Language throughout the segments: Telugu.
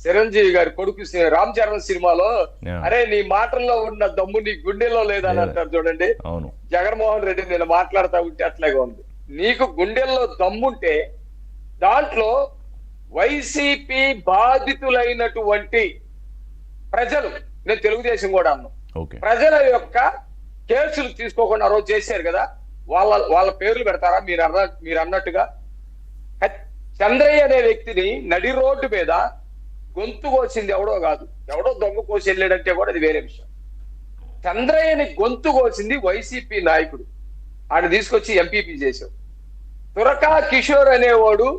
చిరంజీవి గారి కొడుకు రామ్ చరణ్ సినిమాలో అరే నీ మాటల్లో ఉన్న దమ్ము నీ గుండెల్లో లేదని అంటారు చూడండి. అవును. జగన్మోహన్ రెడ్డి నేను మాట్లాడుతూ ఉంటే అట్లాగే ఉంది. నీకు గుండెల్లో దమ్ముంటే దాంట్లో వైసీపీ బాధితులైనటువంటి ప్రజలు, నేను తెలుగుదేశం కూడా అన్నాను, ప్రజల యొక్క కేసులు తీసుకోకుండా రోజు చేశారు కదా, వాళ్ళ పేర్లు పెడతారా మీరు అన్నట్టుగా? చంద్రయ్య అనే వ్యక్తిని నడి రోడ్డు మీద గొంతు కోసింది ఎవడో కాదు, ఎవడో దొంగ కోసి వెళ్ళాడంటే కూడా అది వేరే విషయం. చంద్రయ్యని గొంతు కోసింది వైసీపీ నాయకుడు, ఆయన తీసుకొచ్చి ఎంపీపీ చేశావు. తురకా కిషోర్ అనేవాడు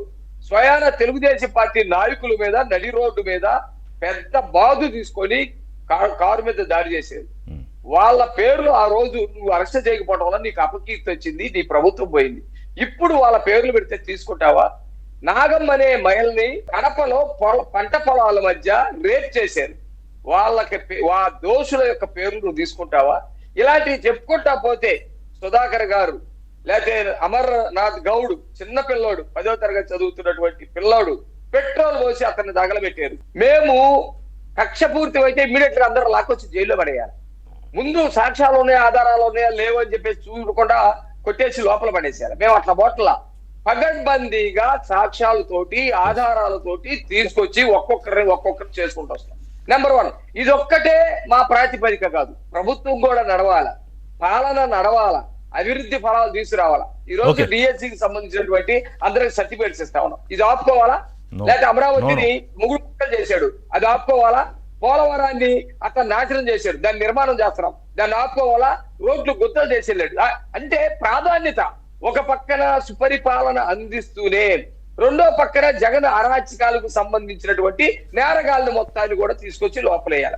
స్వయాన తెలుగుదేశం పార్టీ నాయకుల మీద నడి రోడ్డు మీద పెద్ద బాధు తీసుకొని కారు మీద దాడి చేసేది. వాళ్ళ పేర్లు ఆ రోజు నువ్వు అరెస్ట్ చేయకపోవడం వల్ల నీకు అపకీర్తి వచ్చింది, నీ ప్రభుత్వం పోయింది. ఇప్పుడు వాళ్ళ పేర్లు పెడితే తీసుకుంటావా? నాగం అనే మహిళని కడపలో పంట పొలాల మధ్య రేప్ చేశారు, వాళ్ళకి దోషుల యొక్క పేర్లు నువ్వు తీసుకుంటావా? ఇలాంటివి చెప్పుకుంటా పోతే సుధాకర్ గారు, లేకపోతే అమర్నాథ్ గౌడ్, చిన్న పిల్లోడు 10వ తరగతి చదువుతున్నటువంటి పిల్లోడు పెట్రోల్ పోసి అతన్ని తగలబెట్టారు. మేము కక్ష పూర్తి అయితే ఇమ్మీడియట్ గా అందరూ లాక్కొచ్చి జైల్లో పడేయాలి. ముందు సాక్ష్యాలు ఉన్నాయా, ఆధారాలు ఉన్నాయా, లేవు అని చెప్పేసి చూడకుండా కొట్టేసి లోపల పడేసేయాలి. మేము అట్లా బోట్లా పగడ్బందీగా సాక్ష్యాలతోటి ఆధారాలతోటి తీసుకొచ్చి ఒక్కొక్కరిని చేసుకుంటూ వస్తాం. నెంబర్ 1, ఇది ఒక్కటే మా ప్రాతిపదిక కాదు, ప్రభుత్వం కూడా నడవాల, పాలన నడవాల, అభివృద్ధి ఫలాలు తీసుకురావాలా. ఈ రోజు డిఎస్సికి సంబంధించినటువంటి అందరికి సర్టిఫికేట్స్ ఇస్తా ఉన్నాం, ఇది ఆపుకోవాలా? లేకపోతే అమరావతిని ముగ్గురు చేశాడు, అది ఆపుకోవాలా? పోలవరాన్ని అట్లా నాశనం చేశాడు, దాన్ని నిర్మాణం చేస్తున్నాం, దాన్ని ఆపుకోవాలా? రోడ్లు గుద్దలు చేసి వెళ్ళాడు. అంటే ప్రాధాన్యత ఒక పక్కన సుపరిపాలన అందిస్తూనే రెండో పక్కన జగన్ అరాచకాలకు సంబంధించినటువంటి నేరగాళ్ళని మొత్తాన్ని కూడా తీసుకొచ్చి లోపలేయాలి.